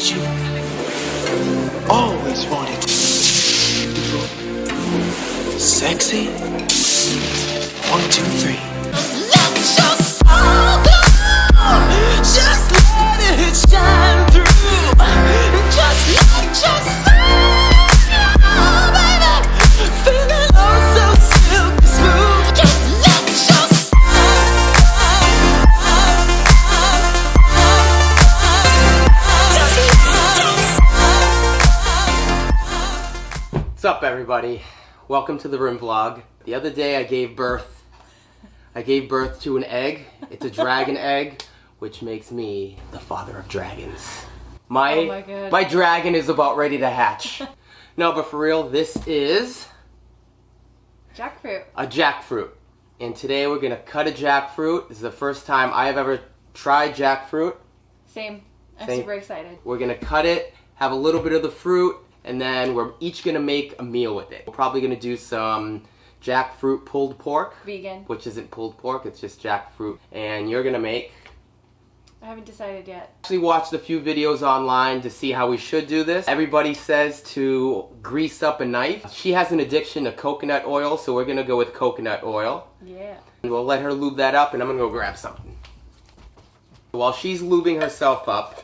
what you always wanted to be. Beautiful, sexy. 1, 2, 3. Let your soul glow. Just let it shine through. Just let your soul glow, baby. Feeling oh so silky smooth. Just let your What's up, everybody? Welcome to the room vlog. The other day I gave birth to an egg. It's a dragon egg, which makes me the father of dragons. My dragon is about ready to hatch. No, but for real, this is jackfruit. A jackfruit. And today we're gonna cut a jackfruit. This is the first time I have ever tried jackfruit. Same. I'm super excited. We're gonna cut it, have a little bit of the fruit, and then we're each gonna make a meal with it. We're probably gonna do some jackfruit pulled pork. Vegan. Which isn't pulled pork, it's just jackfruit. And you're gonna make... I haven't decided yet. I actually watched a few videos online to see how we should do this. Everybody says to grease up a knife. She has an addiction to coconut oil, so we're gonna go with coconut oil. Yeah. And we'll let her lube that up, and I'm gonna go grab something. While she's lubing herself up,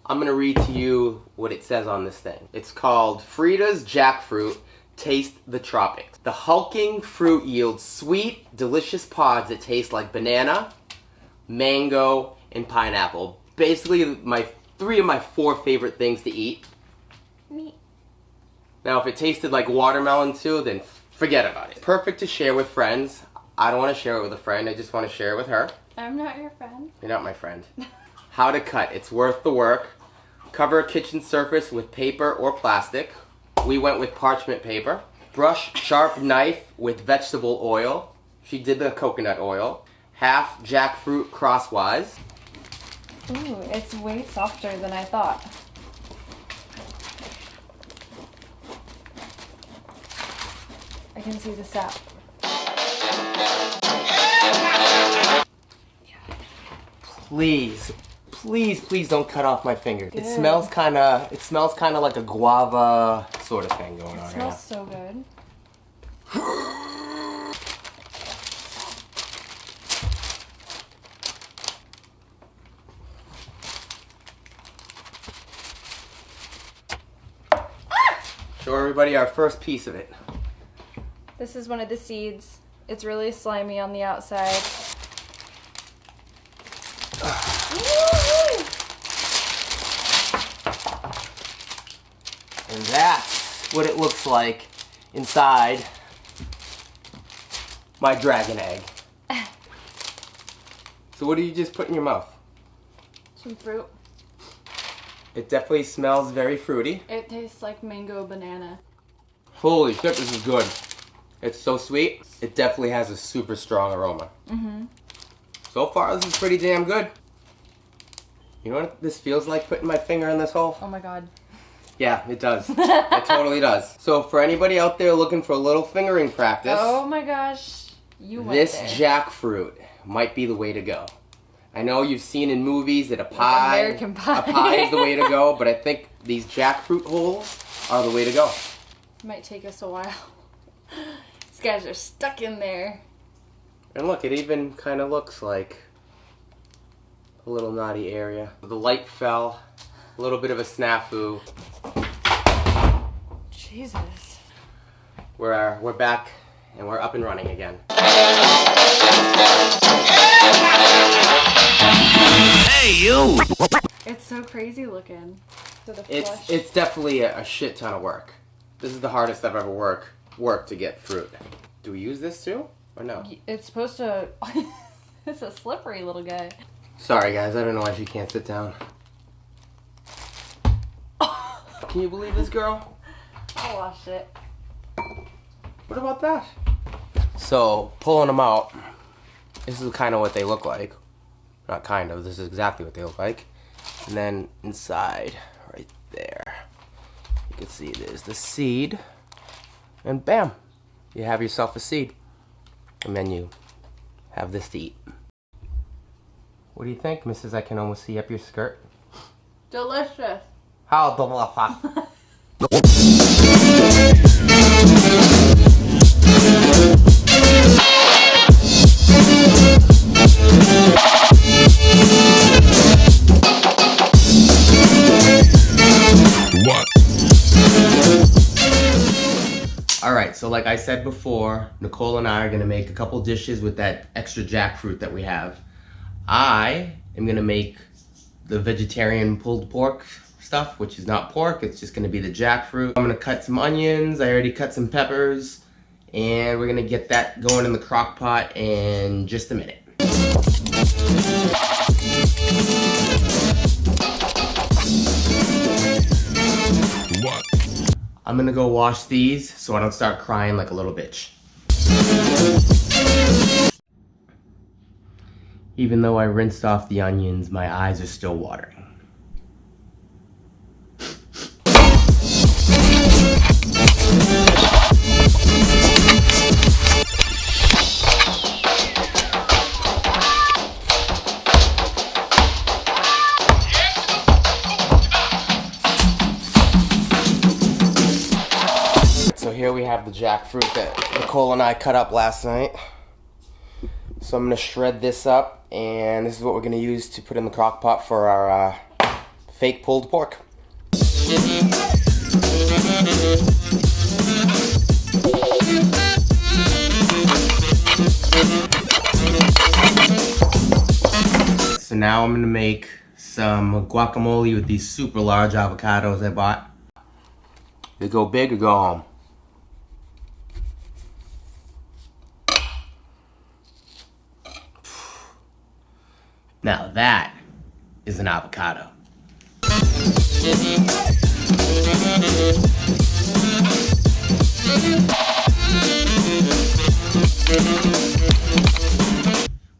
I'm gonna read to you what it says on this thing. It's called Frida's Jackfruit. Taste the tropics. The hulking fruit yields sweet, delicious pods that taste like banana, mango, and pineapple. Basically, three of my 4 favorite things to eat. Me. Now, if it tasted like watermelon too, then forget about it. Perfect to share with friends. I don't want to share it with a friend. I just want to share it with her. I'm not your friend. You're not my friend. How to cut. It's worth the work. Cover a kitchen surface with paper or plastic. We went with parchment paper. Brush sharp knife with vegetable oil. She did the coconut oil. Half jackfruit crosswise. Ooh, it's way softer than I thought. I can see the sap. Please don't cut off my fingers. Good. It smells kind of like a guava sort of thing going on It right now. smells so good. Show everybody our first piece of it. This is one of the seeds. It's really slimy on the outside. And that's what it looks like inside my dragon egg. So what do you just put in your mouth? Some fruit. It definitely smells very fruity. It tastes like mango banana. Holy shit, this is good. It's so sweet. It definitely has a super strong aroma. Mm-hmm. So far, this is pretty damn good. You know what this feels like, putting my finger in this hole? Oh my god. Yeah, it does. It totally does. So for anybody out there looking for a little fingering practice, Oh my gosh. You went this there. jackfruit might be the way to go. I know you've seen in movies that a pie is the way to go, but I think these jackfruit holes are the way to go. Might take us a while. These guys are stuck in there. And look, it even kind of looks like a little knotty area. The light fell, a little bit of a snafu. Jesus. We're back and we're up and running again. Hey, you! It's so crazy looking. So the flush. It's definitely a shit ton of work. This is the hardest I've ever worked to get fruit. Do we use this too, or no? It's supposed to... It's a slippery little guy. Sorry guys, I don't know why she can't sit down. Can you believe this girl? I washed it. What about that? So, pulling them out, this is kind of what they look like. Not kind of, this is exactly what they look like. And then inside, right there, you can see there's the seed. And bam, you have yourself a seed. And then you have this to eat. What do you think, Mrs. I can almost see up your skirt? Delicious. How the motherfucker? What? Alright, so like I said before, Nicole and I are gonna make a couple dishes with that extra jackfruit that we have. I am gonna make the vegetarian pulled pork stuff, which is not pork, it's just gonna be the jackfruit. I'm gonna cut some onions, I already cut some peppers, and we're gonna get that going in the crock pot in just a minute. What? I'm gonna go wash these so I don't start crying like a little bitch. Even though I rinsed off the onions, my eyes are still watering. So here we have the jackfruit that Nicole and I cut up last night. So I'm gonna shred this up, and this is what we're gonna use to put in the crock pot for our fake pulled pork. So now I'm gonna make some guacamole with these super large avocados I bought. They go big or go home. Now that is an avocado.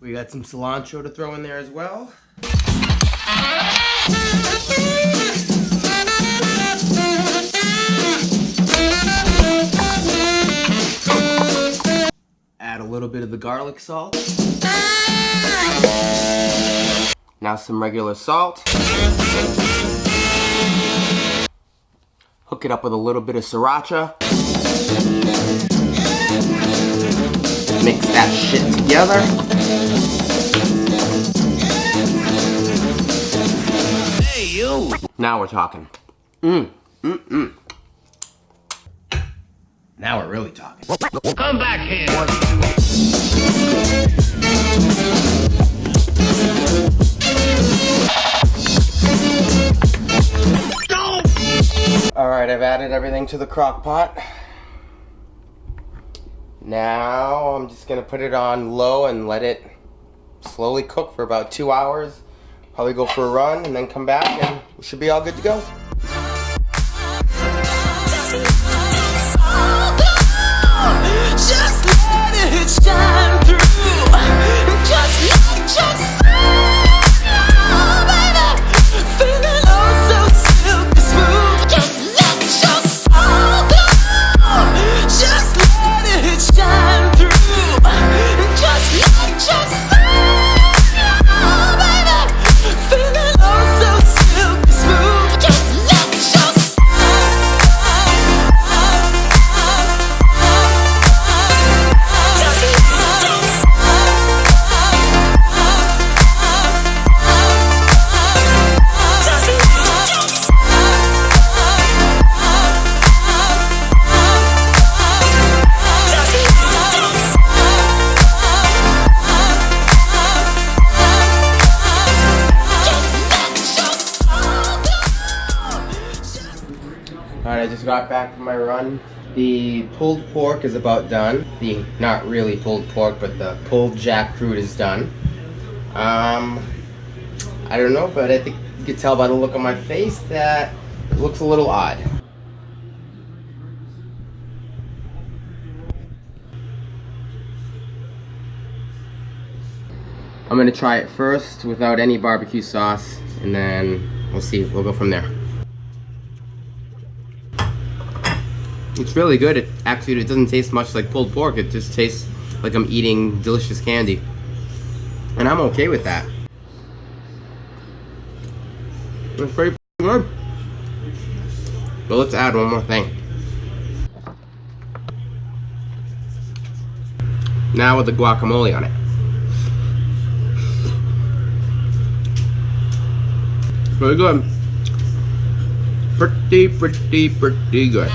We got some cilantro to throw in there as well. Add a little bit of the garlic salt. Now some regular salt. Hook it up with a little bit of sriracha. Mix that shit together. Hey, you! Now we're talking. Now we're really talking. Come back here! Alright, I've added everything to the crock pot. Now I'm just gonna put it on low and let it slowly cook for about 2 hours. Probably go for a run and then come back and we should be all good to go. Just let it shine through. Just let your soul, baby, feeling oh so silky smooth. Just let your soul go. Just let it shine through. Just let your soul, baby, feeling oh so silky smooth. Just let your Alright, I just got back from my run. The pulled pork is about done. The not really pulled pork, but the pulled jackfruit is done. I don't know, but I think you can tell by the look on my face that it looks a little odd. I'm gonna try it first without any barbecue sauce, and then we'll see. We'll go from there. It's really good. It doesn't taste much like pulled pork. It just tastes like I'm eating delicious candy. And I'm okay with that. It's pretty good. But let's add one more thing. Now with the guacamole on it. Pretty good. Pretty good.